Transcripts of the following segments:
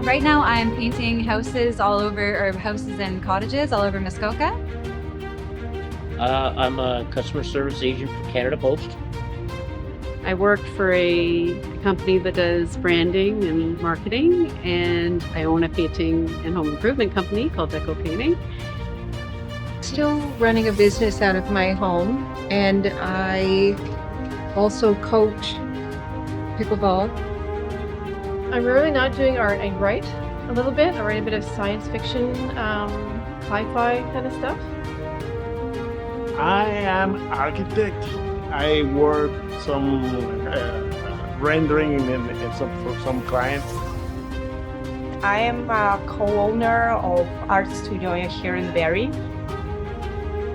Right now I'm painting houses houses and cottages all over Muskoka. I'm a customer service agent for Canada Post. I work for a company that does branding and marketing, and I own a painting and home improvement company called Deco Painting. Still running a business out of my home, and I also coach pickleball. I'm really not doing art. I write a little bit. I write a bit of science fiction, sci-fi kind of stuff. I am architect. I work some rendering for some clients. I am a co-owner of art studio here in Barrie.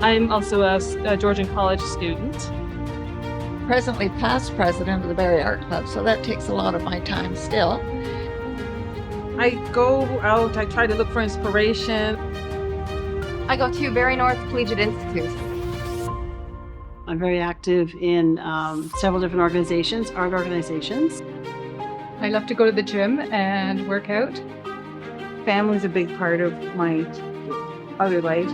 I'm also a Georgian College student. Presently past president of the Barrie Art Club, so that takes a lot of my time still. I go out, I try to look for inspiration. I go to Barrie North Collegiate Institute. I'm very active in several different organizations, art organizations. I love to go to the gym and work out. Family is a big part of my other life.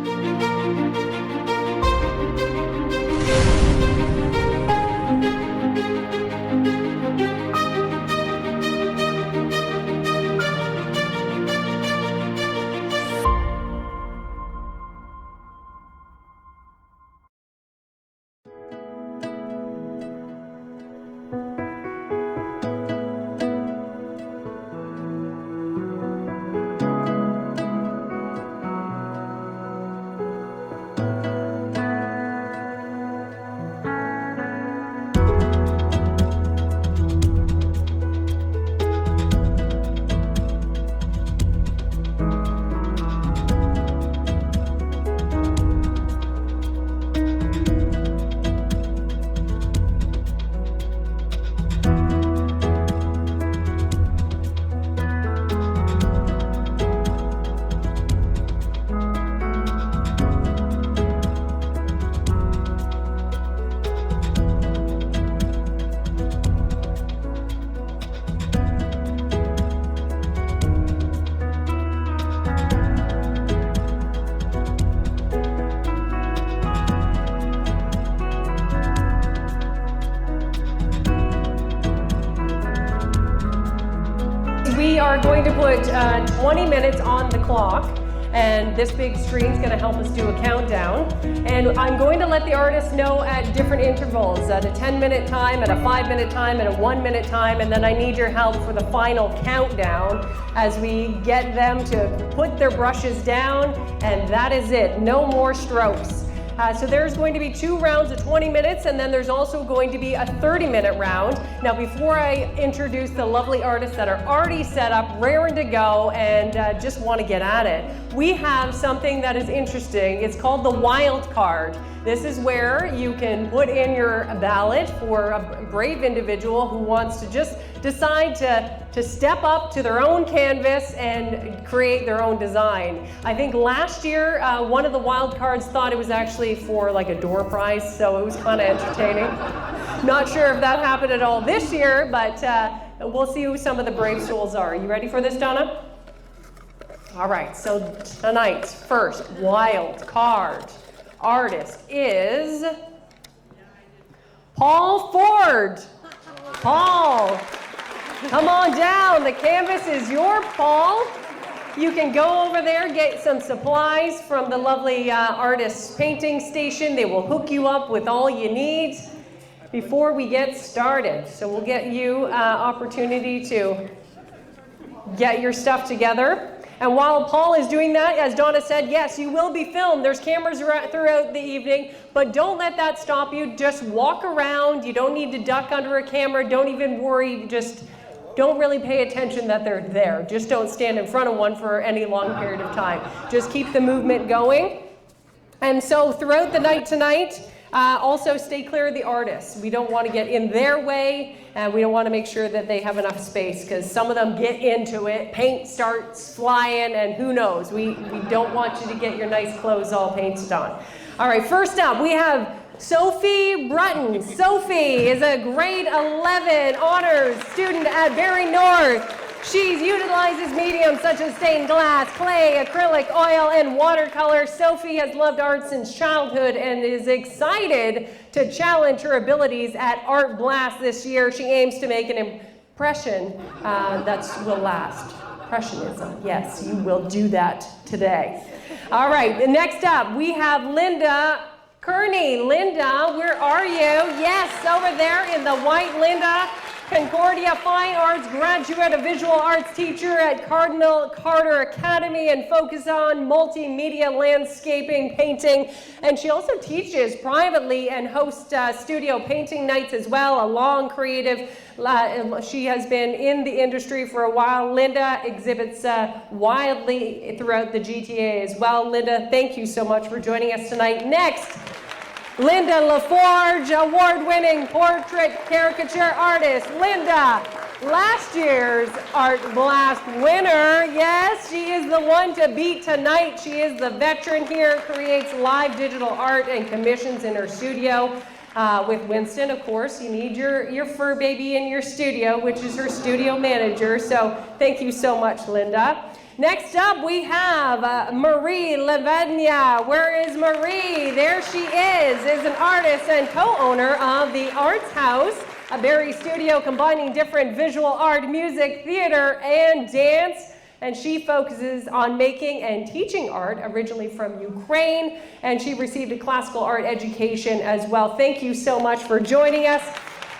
We are going to put 20 minutes on the clock, and this big screen is going to help us do a countdown. And I'm going to let the artists know at different intervals, at a 10-minute time, at a 5-minute time, at a 1-minute time, and then I need your help for the final countdown as we get them to put their brushes down, and that is it. No more strokes. So there's going to be 2 rounds of 20 minutes, and then there's also going to be a 30-minute round. Now, before I introduce the lovely artists that are already set up, raring to go, and just want to get at it, we have something that is interesting. It's called the wild card. This is where you can put in your ballot for a brave individual who wants to just decide to step up to their own canvas and create their own design. I think last year, one of the wild cards thought it was actually for like a door prize, so it was kind of entertaining. Not sure if that happened at all this year, but we'll see who some of the brave souls are. You ready for this, Donna? All right, so tonight's first wild card artist is Paul Ford. Paul, come on down. The canvas is yours, Paul. You can go over there, get some supplies from the lovely artist's painting station. They will hook you up with all you need before we get started. So we'll get you opportunity to get your stuff together. And while Paul is doing that, as Donna said, yes, you will be filmed. There's cameras throughout the evening, but don't let that stop you. Just walk around. You don't need to duck under a camera. Don't even worry. Just don't really pay attention that they're there. Just don't stand in front of one for any long period of time. Just keep the movement going. And so throughout the night tonight, also stay clear of the artists. We don't want to get in their way, and we don't want to make sure that they have enough space, because some of them get into it, paint starts flying, and who knows. We don't want you to get your nice clothes all painted on. All right, first up, we have Sophie Brutton. Sophie is a grade 11 honors student at Barrie North. She utilizes mediums such as stained glass, clay, acrylic, oil, and watercolor. Sophie has loved art since childhood and is excited to challenge her abilities at Art Blast this year. She aims to make an impression that will last. Impressionism, yes, you will do that today. All right, next up, we have Linda Kearney. Linda, where are you? Yes, over there in the white. Linda, Concordia Fine Arts graduate, a visual arts teacher at Cardinal Carter Academy, and focus on multimedia landscaping painting. And she also teaches privately and hosts studio painting nights as well, a long creative. She has been in the industry for a while. Linda exhibits widely throughout the GTA as well. Linda, thank you so much for joining us tonight. Next, Linda LaForge, award-winning portrait caricature artist. Linda, last year's Art Blast winner. Yes, she is the one to beat tonight. She is the veteran here, creates live digital art and commissions in her studio. With Winston, of course, you need your fur baby in your studio, which is her studio manager. So thank you so much, Linda. Next up, we have Marie Levenia. Where is Marie? There she is an artist and co-owner of the Arts House, a Barrie studio combining different visual art, music, theater, and dance. And she focuses on making and teaching art, originally from Ukraine, and she received a classical art education as well. Thank you so much for joining us.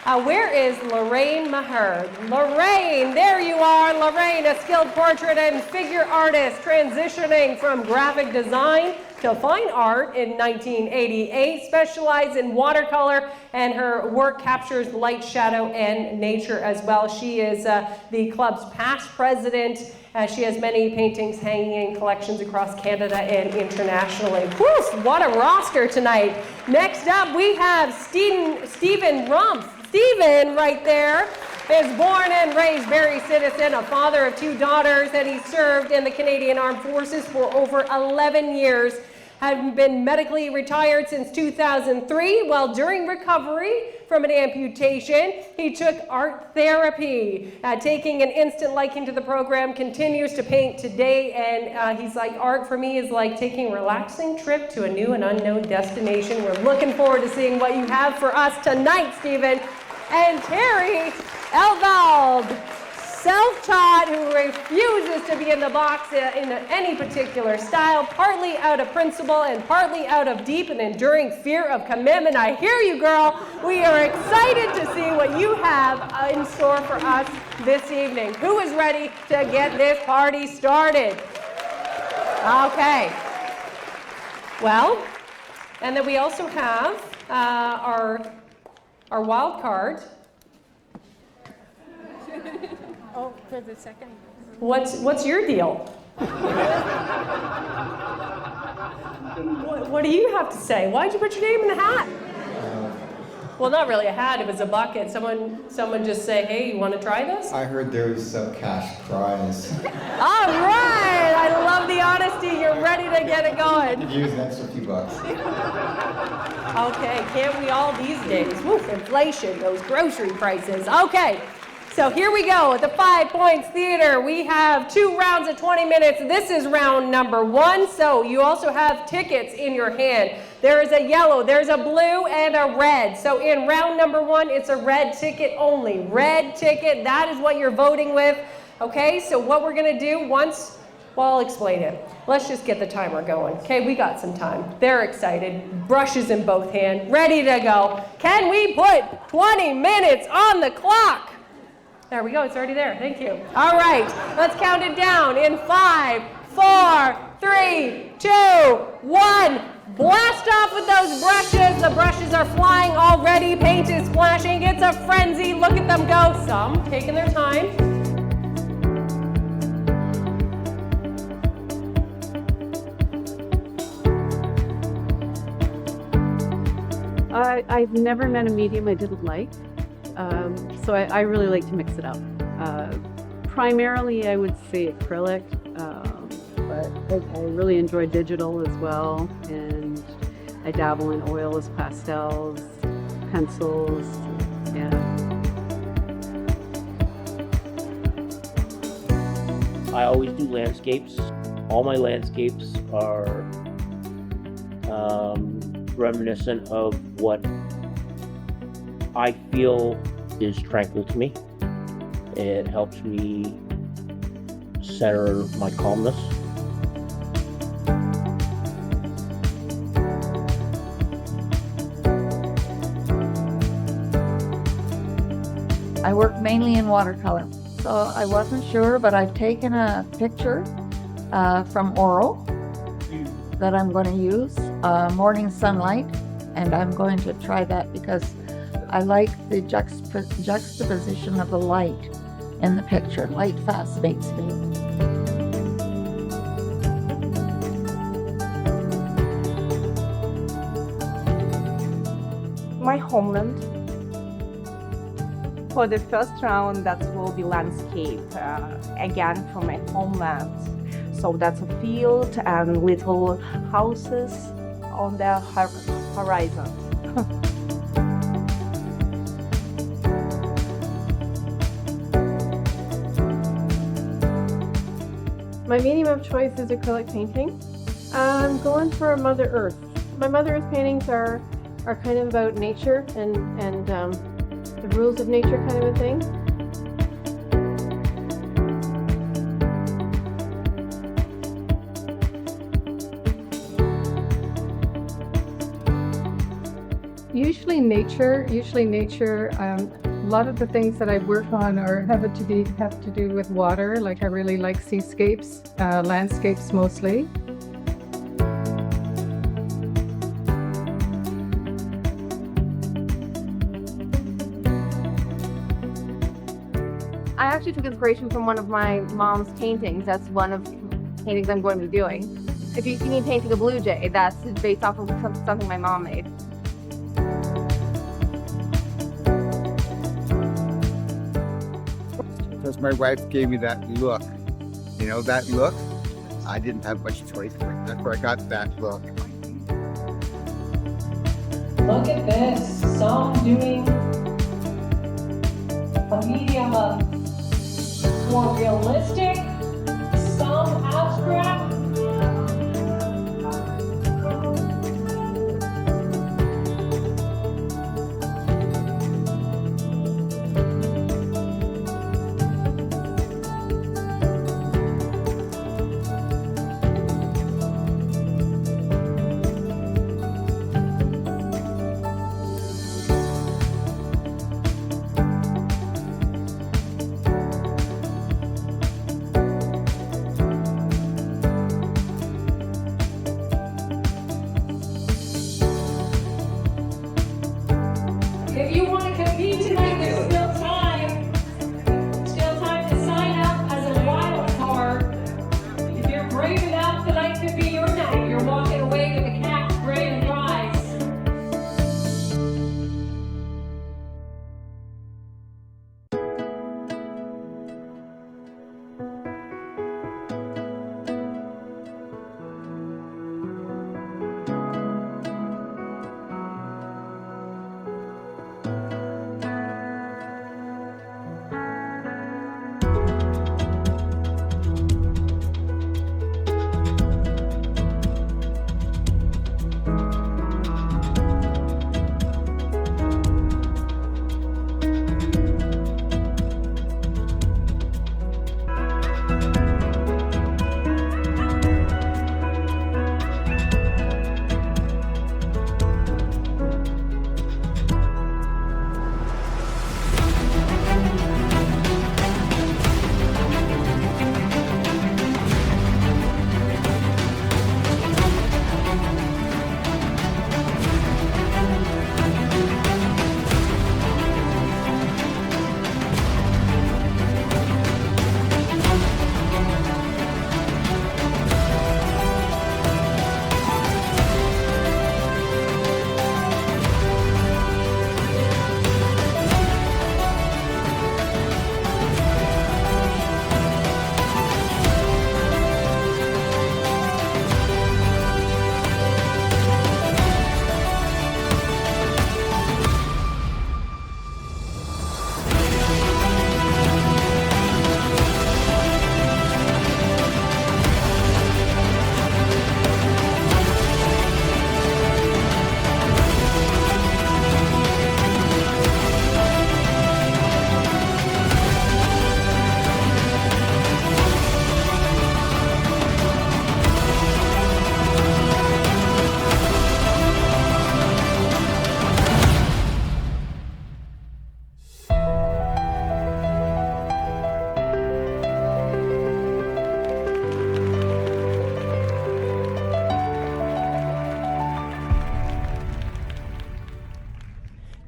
Where is Lorraine Maher? Lorraine, there you are. Lorraine, a skilled portrait and figure artist, transitioning from graphic design to fine art in 1988, specialized in watercolor, and her work captures light, shadow, and nature as well. She is the club's past president. She has many paintings hanging in collections across Canada and internationally. Whew, what a roster tonight. Next up, we have Stephen Rumpf. Stephen, right there, is born and raised Barrie citizen, a father of 2 daughters, and he served in the Canadian Armed Forces for over 11 years. Had been medically retired since 2003. While during recovery from an amputation, he took art therapy. Taking an instant liking to the program, continues to paint today, and he's like, art for me is like taking a relaxing trip to a new and unknown destination. We're looking forward to seeing what you have for us tonight, Stephen. And Terry Elvald, self-taught, who refuses to be in the box in any particular style, partly out of principle and partly out of deep and enduring fear of commitment. I hear you, girl. We are excited to see what you have in store for us this evening. Who is ready to get this party started? Okay. Well, and then we also have our wild card. Oh, for the second. What's your deal? What do you have to say? Why'd you put your name in the hat? Well, not really a hat. It was a bucket. Someone just say, "Hey, you want to try this?" I heard there was some cash prize. All right. I love the honesty. You're ready to get it going. Could use an extra few bucks. Okay, can't we all these days? Woof, inflation, those grocery prices. Okay, so here we go at the 5 Points Theater. We have 2 rounds of 20 minutes. This is round number 1, so you also have tickets in your hand. There is a yellow, there's a blue, and a red. So in round number 1, it's a red ticket only. Red ticket, that is what you're voting with. Okay, so what we're gonna do once, well, I'll explain it. Let's just get the timer going. Okay, we got some time. They're excited, brushes in both hands, ready to go. Can we put 20 minutes on the clock? There we go, it's already there, thank you. All right, let's count it down in 5, 4, 3, 2, 1. Blast off with those brushes. The brushes are flying already. Paint is splashing. It's a frenzy. Look at them go. Some taking their time. I've never met a medium I didn't like, so I really like to mix it up. Primarily, I would say acrylic, but I really enjoy digital as well, and I dabble in oils, pastels, pencils, yeah. I always do landscapes. All my landscapes are reminiscent of what I feel is tranquil to me. It helps me center my calmness. I work mainly in watercolor, so I wasn't sure, but I've taken a picture from Oro that I'm going to use, morning sunlight, and I'm going to try that because I like the juxtaposition of the light in the picture. Light fascinates me. My homeland. For the first round, that will be landscape, again from my homeland. So that's a field and little houses on the horizon. My medium of choice is acrylic painting. I'm going for Mother Earth. My Mother Earth paintings are kind of about nature and the rules of nature kind of a thing. Usually nature. A lot of the things that I work on have to do with water. Like I really like seascapes, landscapes mostly. I actually took inspiration from one of my mom's paintings. That's one of the paintings I'm going to be doing. If you see me painting a blue jay, that's based off of something my mom made. Because my wife gave me that look. You know, that look, I didn't have much choice. That's where I got that look. Look at this. Some doing a medium of more realistic, some abstract.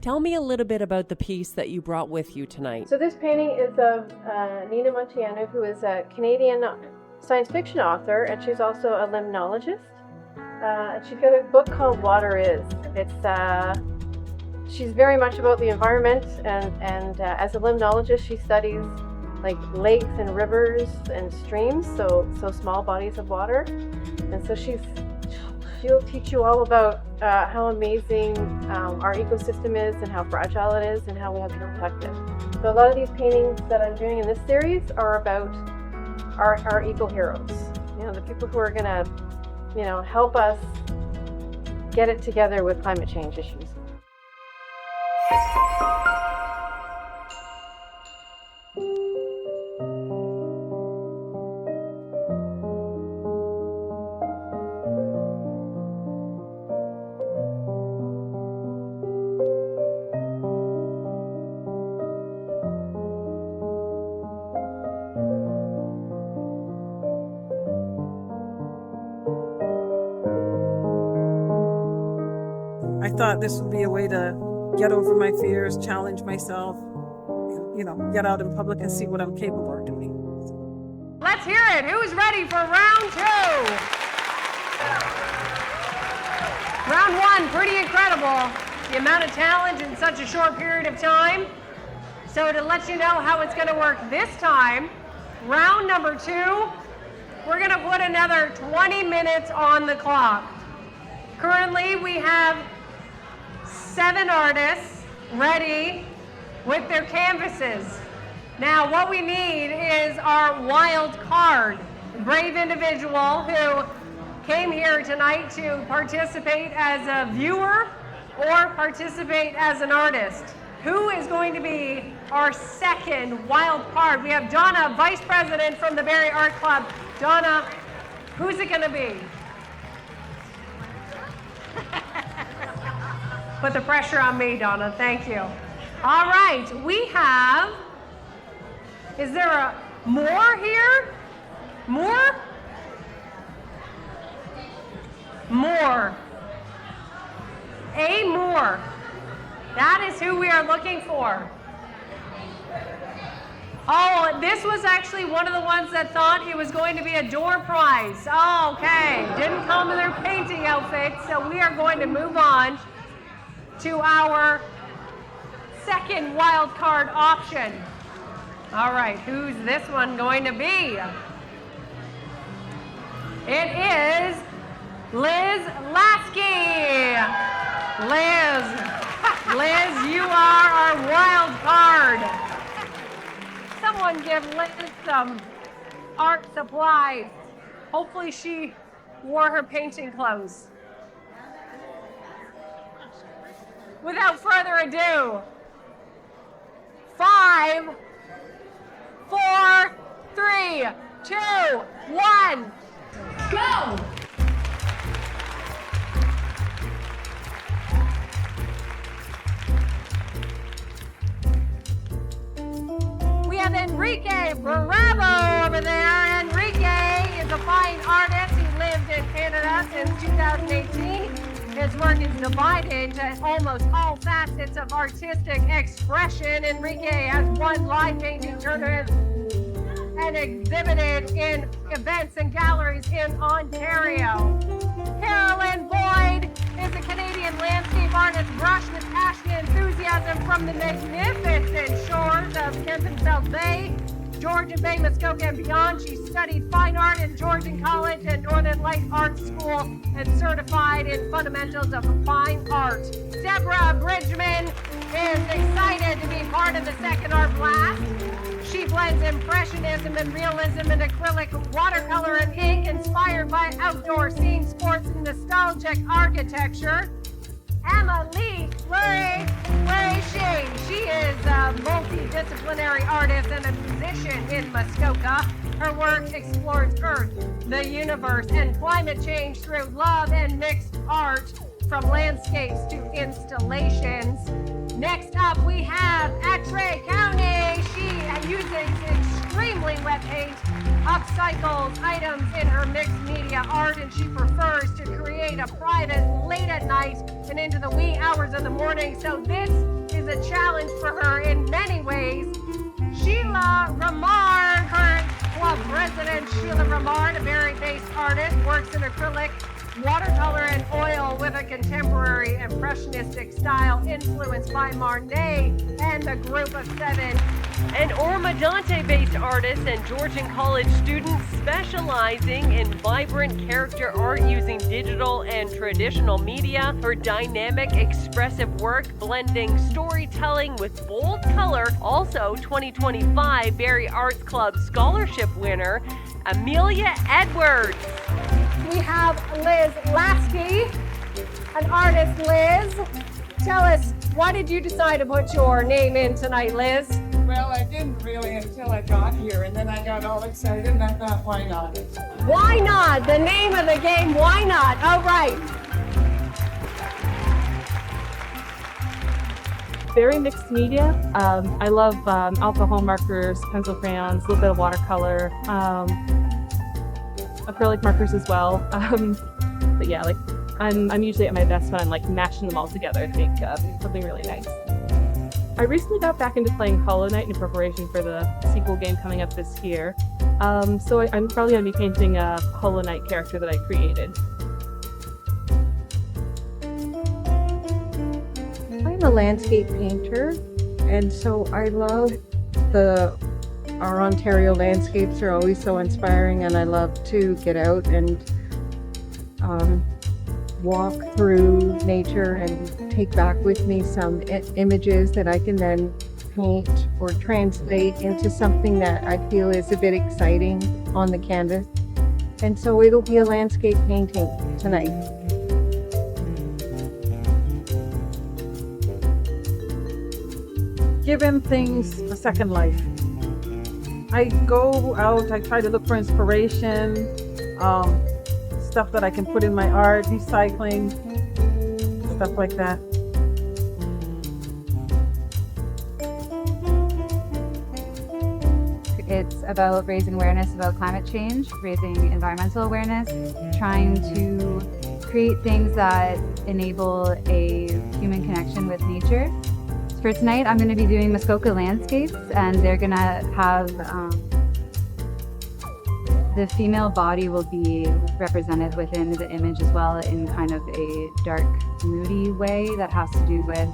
Tell me a little bit about the piece that you brought with you tonight. So this painting is of Nina Montiano, who is a Canadian science fiction author, and she's also a limnologist. And she's got a book called Water Is. She's very much about the environment, and as a limnologist, she studies like lakes and rivers and streams, so small bodies of water. And so she'll teach you all about how amazing our ecosystem is and how fragile it is and how we have to protect it. So a lot of these paintings that I'm doing in this series are about our eco-heroes. You know, the people who are gonna, help us get it together with climate change issues. I thought this would be a way to get over my fears, challenge myself, get out in public and see what I'm capable of doing. Let's hear it. Who's ready for round 2? Round 1, pretty incredible. The amount of talent in such a short period of time. So to let you know how it's going to work this time, round number 2, we're going to put another 20 minutes on the clock. Currently, we have 7 artists ready with their canvases. Now, what we need is our wild card, brave individual who came here tonight to participate as a viewer or participate as an artist. Who is going to be our second wild card? We have Donna, Vice President from the Barrie Art Club. Donna, who's it going to be? Put the pressure on me, Donna. Thank you. All right, we have, is there a more here? More? More. A more. That is who we are looking for. Oh, this was actually one of the ones that thought it was going to be a door prize. Oh, okay. Didn't come in their painting outfit, so we are going to move on to our second wild card option. All right, who's this one going to be? It is Liz Lasky. Liz, you are our wild card. Someone give Liz some art supplies. Hopefully she wore her painting clothes. Without further ado, 5, 4, 3, 2, 1, go! We have Enrique Bravo over there. Enrique is a fine artist. He lived in Canada since 2018. His work is divided into almost all facets of artistic expression. Enrique has won live painting tournaments and exhibited in events and galleries in Ontario. Carolyn Boyd is a Canadian landscape artist brushed with passion and enthusiasm from the magnificent shores of Kempenfeld Bay, Georgian Bay, Muskoka, and beyond. She studied fine art at Georgian College and Northern Light Art School and certified in fundamentals of fine art. Deborah Bridgman is excited to be part of the second Art Blast. She blends impressionism and realism in acrylic, watercolor, and ink, inspired by outdoor scene, sports, and nostalgic architecture. Emily Fleury. Where is she? She is a multidisciplinary artist and a musician in Muskoka. Her work explores Earth, the universe, and climate change through love and mixed art, from landscapes to installations. Next up, we have X-Ray County. She uses extremely wet paint, upcycles items in her mixed media art, and she prefers to create a private late at night and into the wee hours of the morning. So this is a challenge for her in many ways. Sheila Ramard, current club president. Sheila Ramard, a Barrie-based artist, works in acrylic, watercolor, and oil with a contemporary impressionistic style influenced by Marnay and a group of 7. An Ormadante-based artist and Georgian College student specializing in vibrant character art using digital and traditional media. Her dynamic, expressive work blending storytelling with bold color. Also, 2025 Barrie Arts Club scholarship winner, Amelia Edwards. We have Liz Lasky, an artist. Liz, tell us, why did you decide to put your name in tonight, Liz? Well, I didn't really until I got here, and then I got all excited, and I thought, why not? Why not? The name of the game, why not? All right. Very mixed media. I love alcohol markers, pencil crayons, a little bit of watercolor, acrylic markers as well. But yeah, like I'm usually at my best when I'm like mashing them all together to make something really nice. I recently got back into playing Hollow Knight in preparation for the sequel game coming up this year. So I'm probably going to be painting a Hollow Knight character that I created. I'm a landscape painter, and so I love our Ontario landscapes are always so inspiring, and I love to get out and walk through nature and take back with me some images that I can then paint or translate into something that I feel is a bit exciting on the canvas. And so it'll be a landscape painting tonight. Giving things a second life. I go out, I try to look for inspiration, stuff that I can put in my art, recycling, stuff like that. It's about raising awareness about climate change, raising environmental awareness, trying to create things that enable a human connection with nature. For tonight, I'm going to be doing Muskoka landscapes, and they're going to have the female body will be represented within the image as well in kind of a dark, moody way that has to do with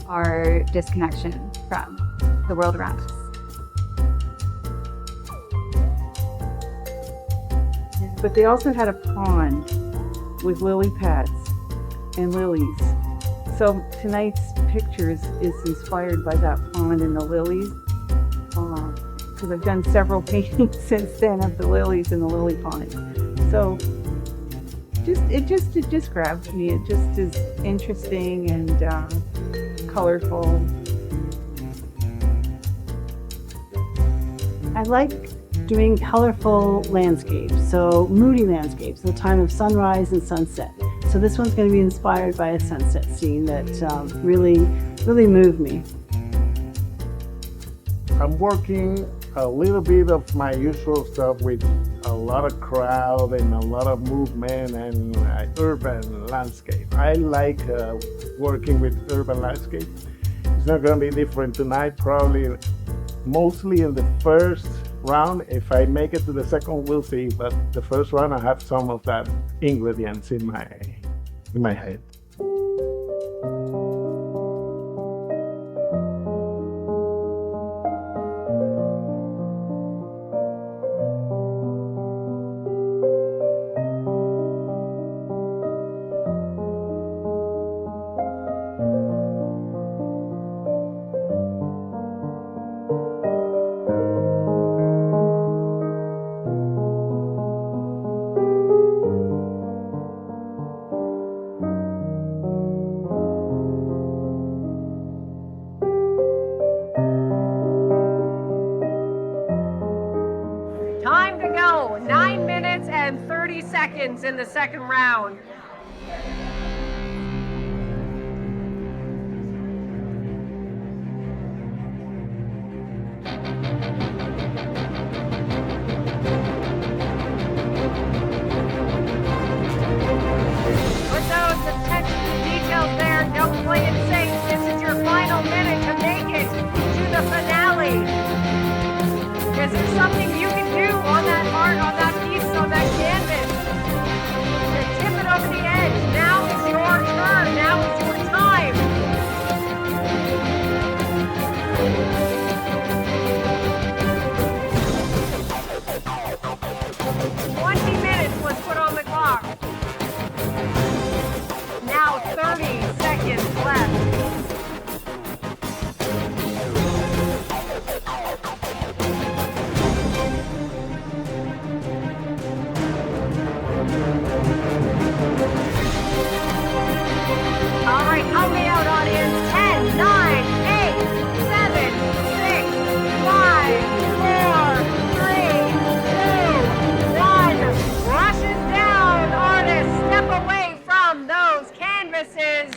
our disconnection from the world around us. But they also had a pond with lily pads and lilies. So tonight's pictures is inspired by that pond and the lilies. Because I've done several paintings since then of the lilies in the lily pond. So it just grabs me. It just is interesting and colorful. I like doing colorful landscapes, so moody landscapes, the time of sunrise and sunset. So this one's going to be inspired by a sunset scene that really moved me. I'm working a little bit of my usual stuff with a lot of crowd and a lot of movement and urban landscape. I like working with urban landscape. It's not going to be different tonight, probably mostly in the first round. If I make it to the second, we'll see, but the first round I have some of that ingredients in my head. Time to go. 9 minutes and 30 seconds in the second round. Put those attention to details there. Don't play it safe. This is your final minute. There's something you can do on that art, on that piece, on that canvas. To tip it over the edge. Now is your turn. Now is your time. 20 minutes was put on the clock. Now 30 seconds left. All right, help me out, audience. 10, 9, 8, 7, 6, 5, 4, 3, 2, 1. Rushes down, artists. Step away from those canvases.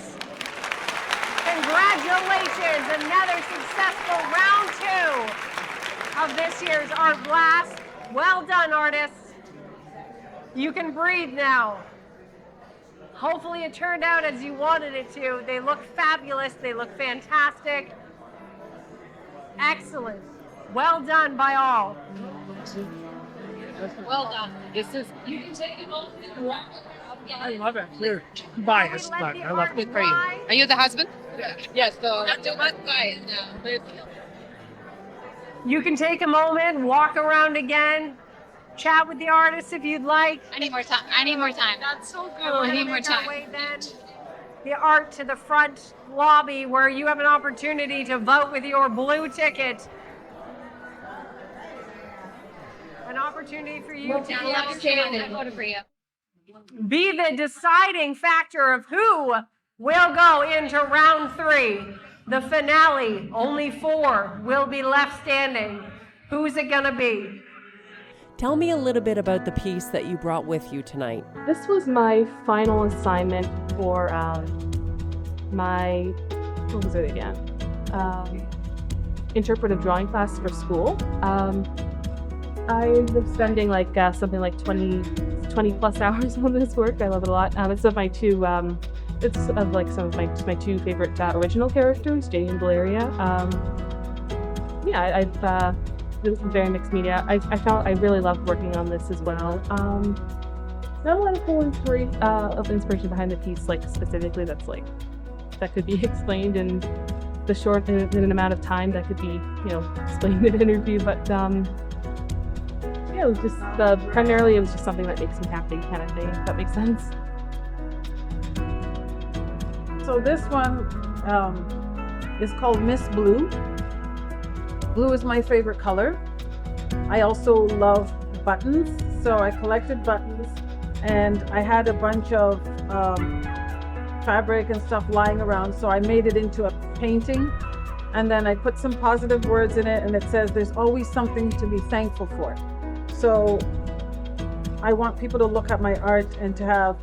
Congratulations, another successful round 2 of this year's Art Blast. Well done, artists. You can breathe now. Hopefully it turned out as you wanted it to. They look fabulous. They look fantastic. Excellent. Well done by all. Well done. This is, you can take it all. I love it. You're biased, but I love it. Are you the husband? Yes, so not too much bias now. You can take a moment, walk around again, chat with the artists if you'd like. I need more time. I need more time. That's so good. I need more time. The art to the front lobby where you have an opportunity to vote with your blue ticket. An opportunity for you to be the deciding factor of who will go into round 3. The finale, only 4 will be left standing. Who's it gonna be? Tell me a little bit about the piece that you brought with you tonight. This was my final assignment for my, what was it again? Interpretive drawing class for school. I was spending like something like 20 plus hours on this work. I love it a lot. It's of my two, it's of like some of my 2 favorite original characters, Jay and Valeria. Yeah, it was very mixed media. I felt I really loved working on this as well. Not a lot of cool inspiration behind the piece, like specifically that could be explained in the short in an amount of time that could be, explained in an interview. But yeah, it was just primarily it was just something that makes me happy, kind of thing. If that makes sense. So this one is called Miss Blue. Blue is my favorite color. I also love buttons, so I collected buttons, and I had a bunch of fabric and stuff lying around, so I made it into a painting, and then I put some positive words in it, and it says there's always something to be thankful for. So I want people to look at my art and to have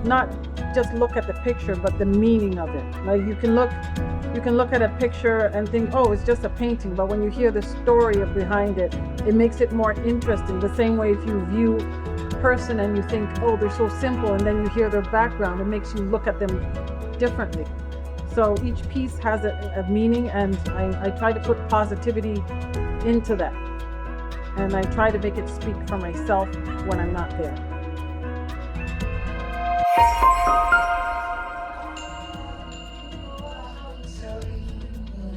not just look at the picture, but the meaning of it. Like you can look at a picture and think, oh, it's just a painting, but when you hear the story behind it, it makes it more interesting. The same way if you view a person and you think, oh, they're so simple, and then you hear their background, it makes you look at them differently. So each piece has a meaning, and I try to put positivity into that. And I try to make it speak for myself when I'm not there.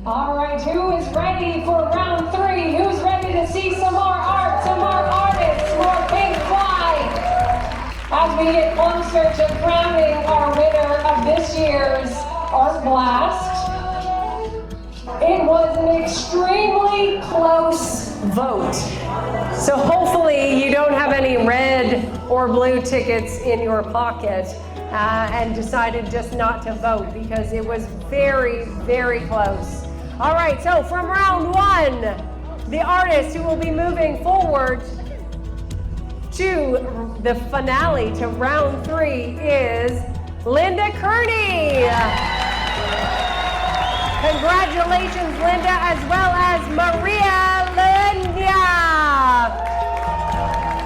All right, who is ready for round 3? Who's ready to see some more art, some more artists, more pink fly? As we get closer to crowning our winner of this year's Art Blast, it was an extremely close vote. So hopefully you don't have any red or blue tickets in your pocket and decided just not to vote, because it was very, very close. All right, so from round 1, the artist who will be moving forward to the finale, to round 3, is Linda Kearney. Congratulations, Linda, as well as Maria Linda.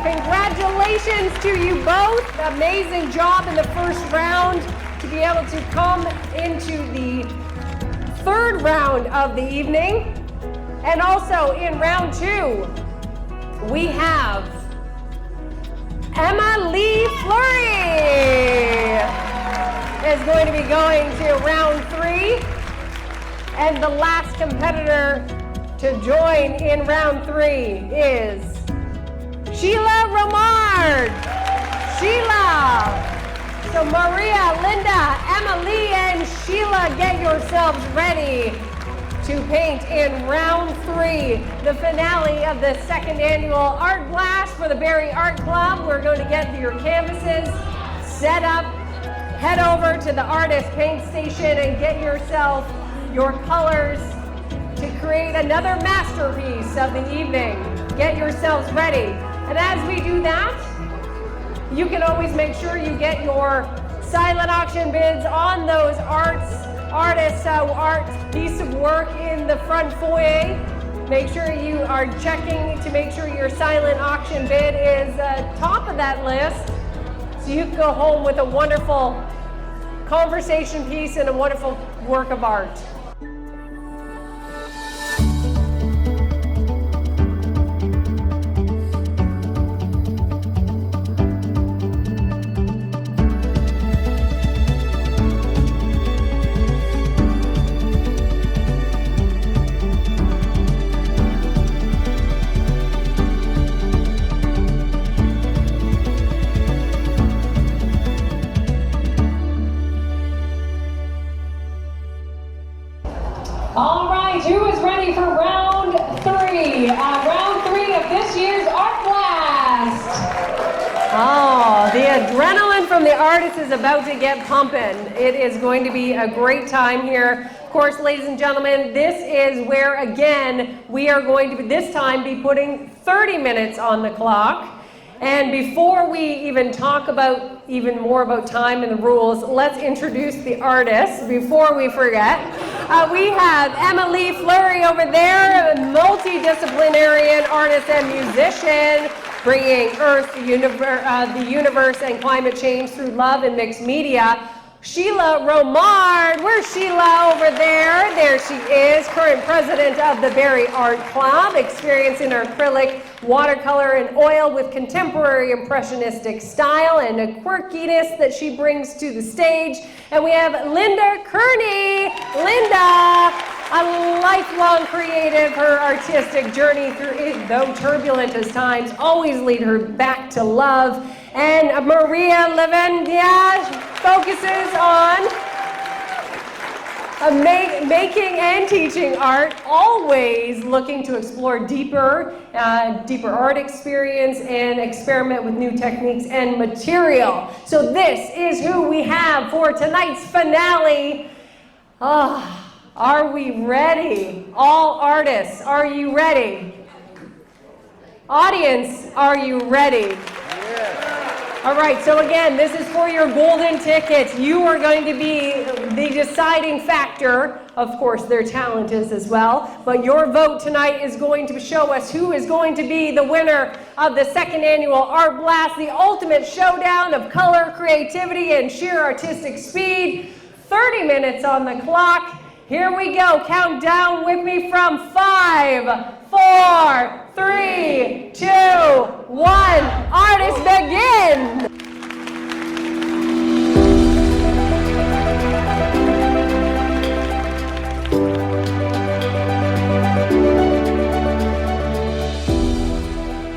Congratulations to you both. Amazing job in the first round to be able to come into the 3rd round of the evening. And also in round 2, we have Emma Lee Fleury is going to be going to round 3. And the last competitor to join in round 3 is Sheila Romard. Sheila. So Maria, Linda, Emily, and Sheila, get yourselves ready to paint in round 3, the finale of the 2nd annual Art Blast for the Barrie Art Club. We're going to get your canvases set up. Head over to the artist paint station and get yourself your colors to create another masterpiece of the evening. Get yourselves ready. And as we do that, you can always make sure you get your silent auction bids on those artists' art piece of work in the front foyer. Make sure you are checking to make sure your silent auction bid is top of that list, so you can go home with a wonderful conversation piece and a wonderful work of art. All right, who is ready for round 3? Round 3 of this year's Art Blast. Oh, the adrenaline from the artists is about to get pumping. It is going to be a great time here. Of course, ladies and gentlemen, this is where, again, we are going to this time be putting 30 minutes on the clock. And before we even talk about even more about time and the rules, let's introduce the artists before we forget. We have Emma Lee Fleury over there, a multidisciplinary artist and musician, bringing Earth, the universe, and climate change through love and mixed media. Sheila Romard, where's Sheila over there? There she is, current president of the Barrie Art Club, experience in acrylic, watercolor, and oil with contemporary impressionistic style and a quirkiness that she brings to the stage. And we have Linda Kearney. Linda, a lifelong creative, her artistic journey through, though turbulent as times, always lead her back to love. And Maria Lavendia focuses on making and teaching art, always looking to explore deeper art experience and experiment with new techniques and material. So this is who we have for tonight's finale. Are we ready? All artists, are you ready? Audience, are you ready? All right, so again, this is for your golden tickets. You are going to be the deciding factor. Of course, their talent is as well. But your vote tonight is going to show us who is going to be the winner of the 2nd annual Art Blast, the ultimate showdown of color, creativity, and sheer artistic speed. 30 minutes on the clock. Here we go. Count down with me from 5, 4, 3, 2, 1. Artists begin!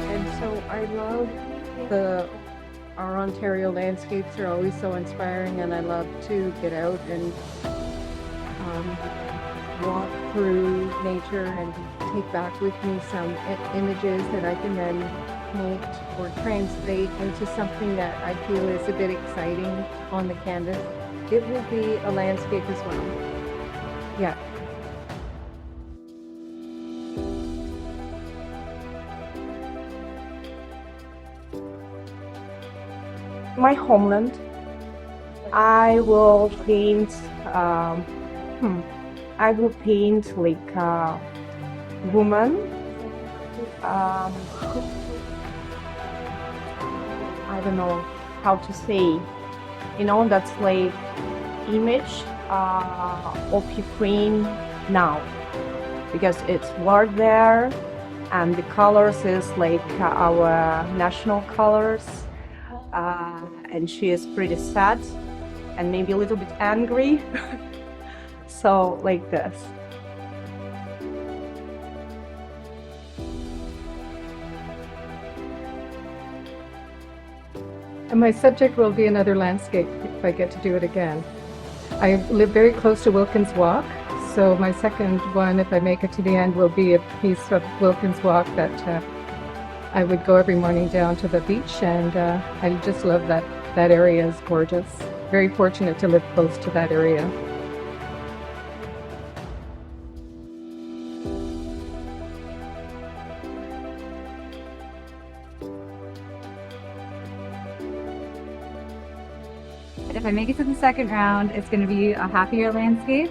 And so I love our Ontario landscapes are always so inspiring, and I love to get out and walk through nature and take back with me some images that I can then paint or translate into something that I feel is a bit exciting on the canvas. It will be a landscape as well. Yeah. My homeland. I will paint like a woman. I don't know how to say, that's like image of Ukraine now. because it's warm there, and the colors is like our national colors. And she is pretty sad and maybe a little bit angry. So like this. And my subject will be another landscape if I get to do it again. I live very close to Wilkins Walk, so my second one, if I make it to the end, will be a piece of Wilkins Walk that I would go every morning down to the beach, and I just love that. That area is gorgeous. Very fortunate to live close to that area. And if I make it to the second round, it's going to be a happier landscape,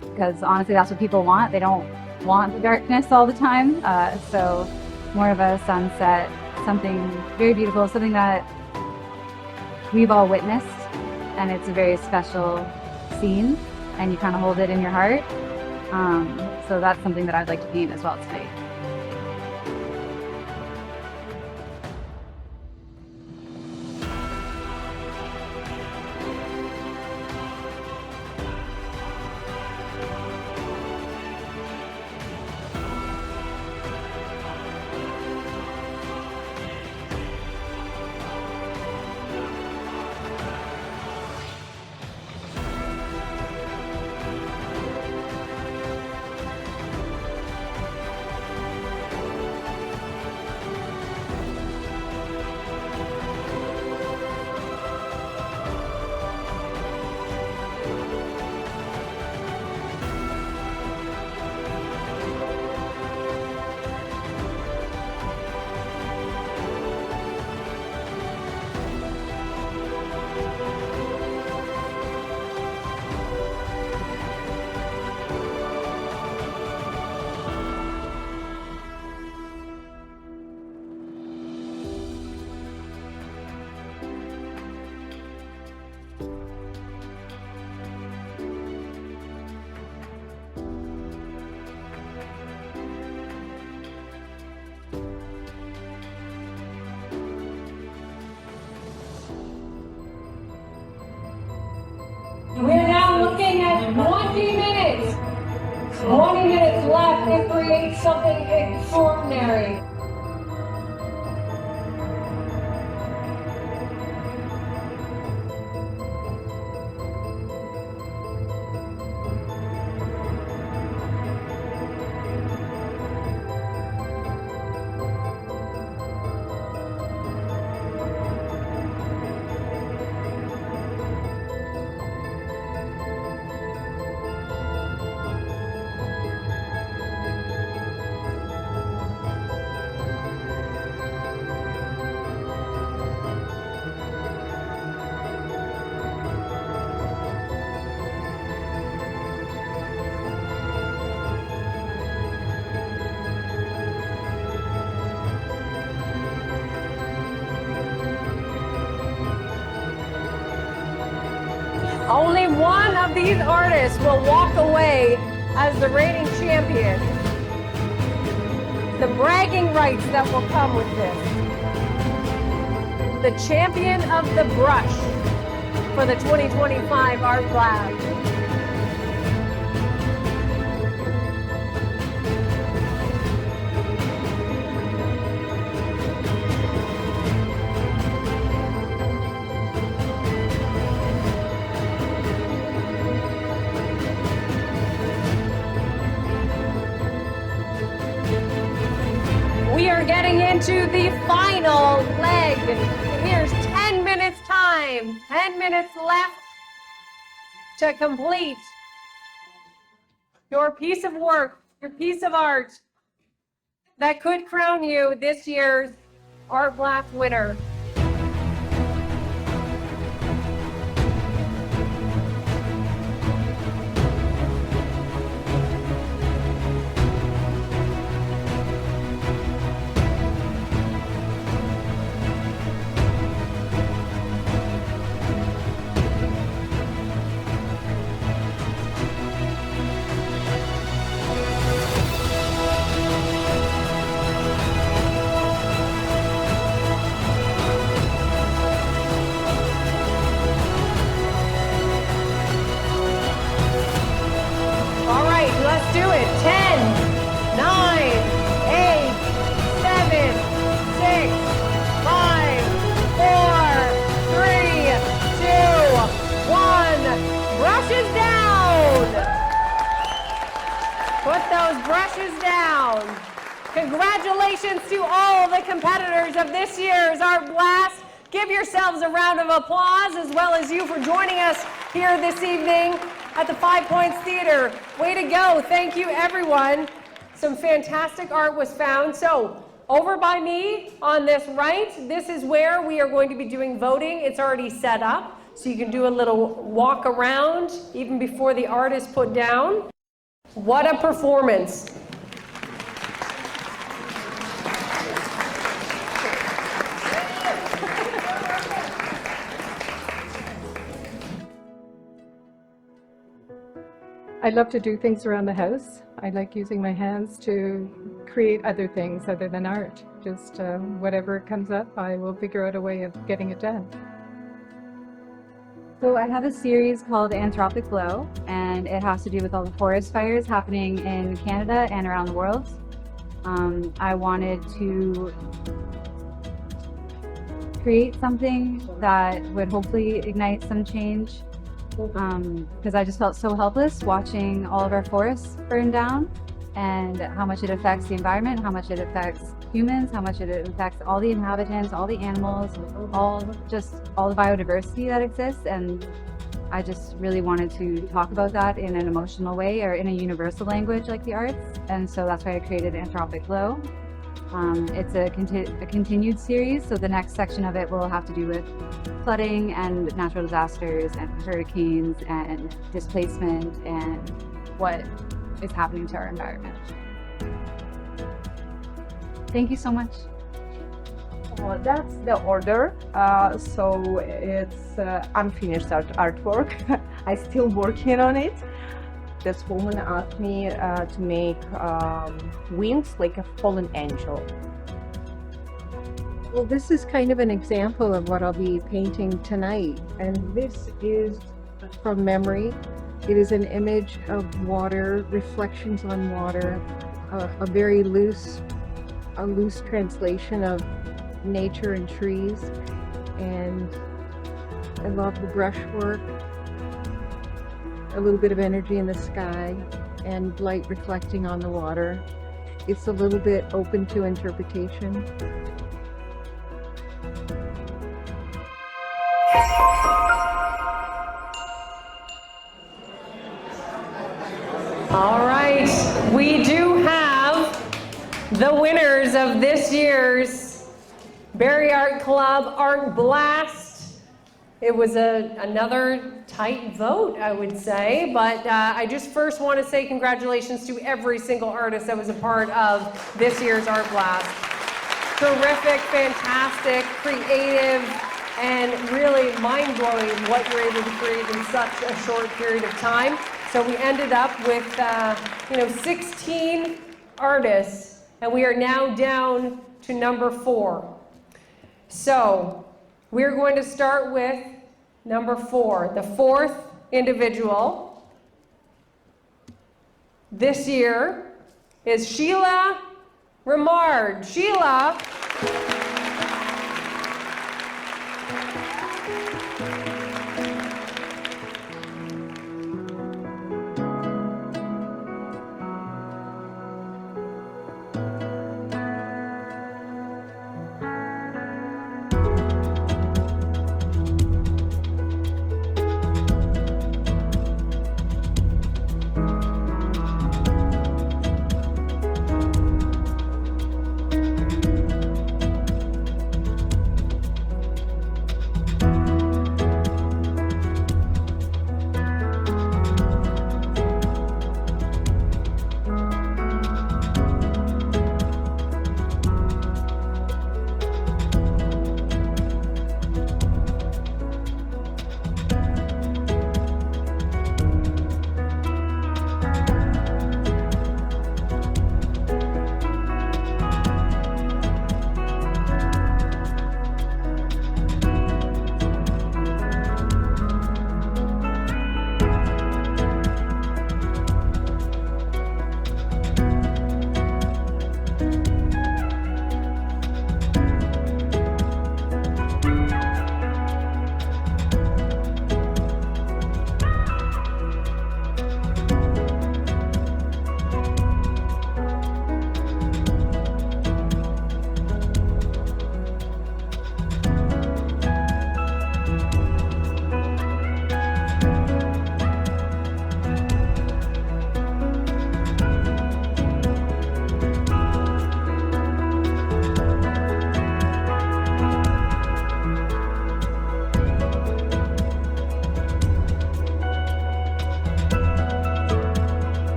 because honestly, that's what people want. They don't want the darkness all the time. So more of a sunset, something very beautiful, something that we've all witnessed, and it's a very special scene, and you kind of hold it in your heart. So that's something that I'd like to paint as well today. We're now looking at 20 minutes. 20 minutes left to create something extraordinary. Only one of these artists will walk away as the reigning champion. The bragging rights that will come with this. The champion of the brush for the 2025 Art Lab. We are getting into the final leg. Here's 10 minutes time. 10 minutes left to complete your piece of work, your piece of art that could crown you this year's Art Blast winner. those brushes down. Congratulations to all the competitors of this year's Art Blast. Give yourselves a round of applause, as well as you for joining us here this evening at the 5 Points Theater. Way to go. Thank you, everyone. Some fantastic art was found. So over by me on this right, this is where we are going to be doing voting. It's already set up, so you can do a little walk around even before the art is put down. What a performance. I love to do things around the house. I like using my hands to create other things other than art. Just whatever comes up, I will figure out a way of getting it done. So I have a series called Anthropic Glow, and it has to do with all the forest fires happening in Canada and around the world. I wanted to create something that would hopefully ignite some change, because I just felt so helpless watching all of our forests burn down, and how much it affects the environment, how much it affects humans, how much it affects all the inhabitants, all the animals, all the biodiversity that exists. And I just really wanted to talk about that in an emotional way, or in a universal language like the arts. And so that's why I created Anthropic Glow. It's a continued series, so the next section of it will have to do with flooding and natural disasters and hurricanes and displacement and what is happening to our environment. Thank you so much. That's the order. So it's unfinished artwork. I'm still working on it. This woman asked me to make wings like a fallen angel. Well, this is kind of an example of what I'll be painting tonight. And this is from memory. It is an image of water, reflections on water, a very loose translation of nature and trees. And I love the brushwork, a little bit of energy in the sky, and light reflecting on the water. It's a little bit open to interpretation. All right, we do have the winners of this year's Barrie Art Club Art Blast. It was another tight vote, I would say, but I just first want to say congratulations to every single artist that was a part of this year's Art Blast. Terrific, fantastic, creative, and really mind-blowing what you're able to create in such a short period of time. So we ended up with 16 artists, and we are now down to number 4. So we're going to start with number 4, the 4th individual this year is Sheila Remard. Sheila.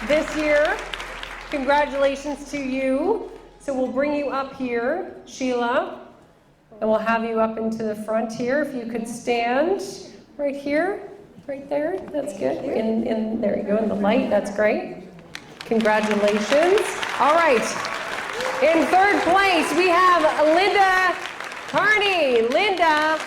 this year. Congratulations to you. So we'll bring you up here, Sheila, and we'll have you up into the front here. If you could stand right here, right there. That's good. There you go, in the light. That's great. Congratulations. All right. In third place, we have Linda Carney. Linda.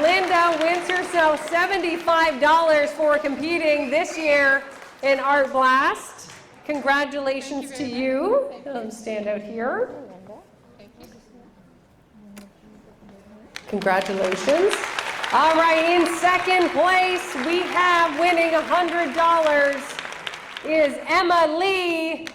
Linda wins herself $75 for competing this year in Art Blast. Congratulations to you. Stand out here. Congratulations. All right, in second place, we have winning $100 is Emma Lee.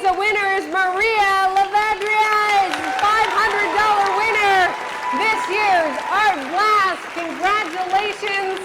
tonight's winner is Maria Lavadria, $500 winner this year's Art Blast. Congratulations.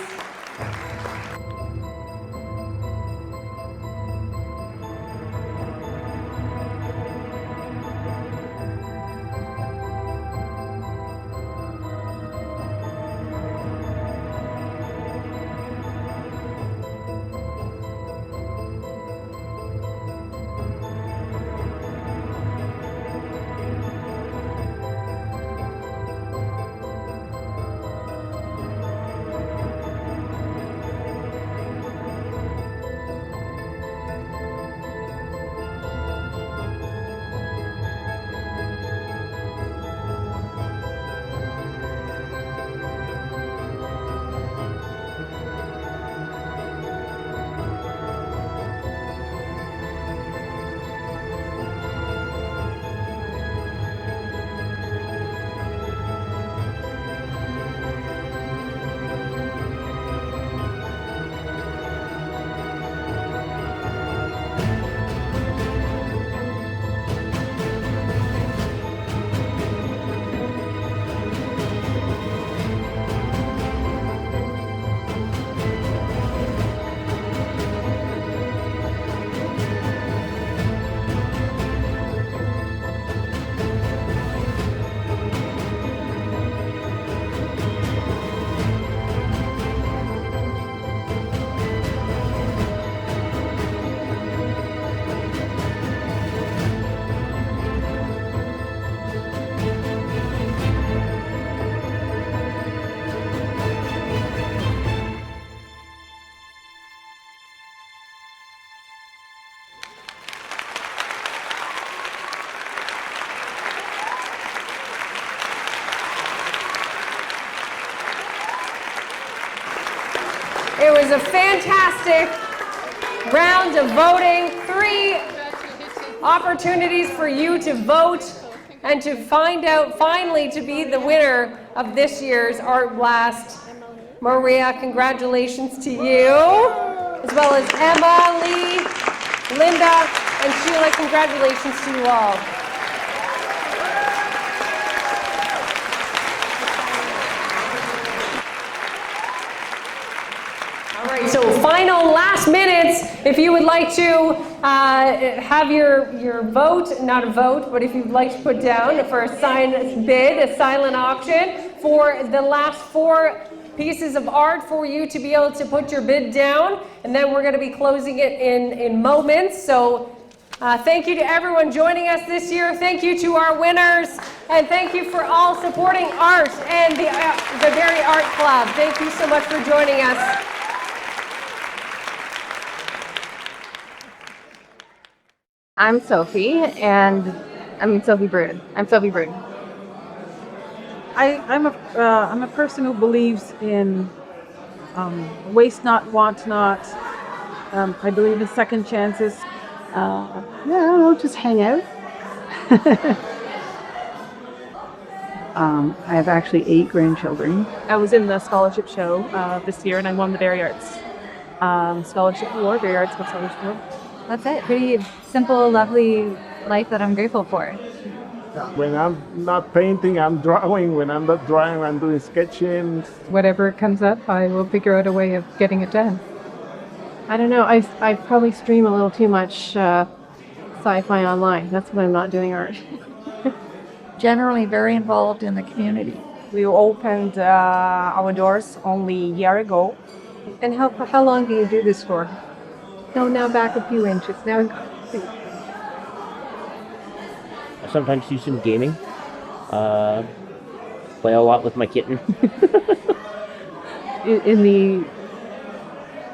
It was a fantastic round of voting. 3 opportunities for you to vote and to find out finally to be the winner of this year's Art Blast. Maria, congratulations to you, as well as Emma, Lee, Linda, and Sheila. Congratulations to you all. All right, so final last minutes, if you would like to have your vote, not a vote, but if you'd like to put down for a silent bid, a silent auction for the last 4 pieces of art for you to be able to put your bid down, and then we're going to be closing it in moments. So thank you to everyone joining us this year. Thank you to our winners, and thank you for all supporting art and the Barrie Art Club. Thank you so much for joining us. I'm Sophie, and Sophie Bruin. I'm Sophie Bruin. I'm a person who believes in waste not, want not. I believe in second chances. I don't know, just hang out. I have actually 8 grandchildren. I was in the scholarship show this year, and I won the Barrie Arts Scholarship Award, Barrie Arts Scholarship Award. That's it. Pretty simple, lovely life that I'm grateful for. When I'm not painting, I'm drawing. When I'm not drawing, I'm doing sketching. Whatever comes up, I will figure out a way of getting it done. I don't know. I probably stream a little too much sci-fi online. That's when I'm not doing art. Generally very involved in the community. We opened our doors only a year ago. And how long do you do this for? No, now back a few inches. Now. I sometimes do some gaming. Play a lot with my kitten. In the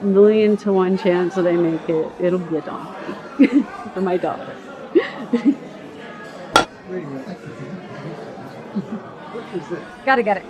1,000,000 to 1 chance that I make it, it'll be a donkey for my daughter. Gotta get it.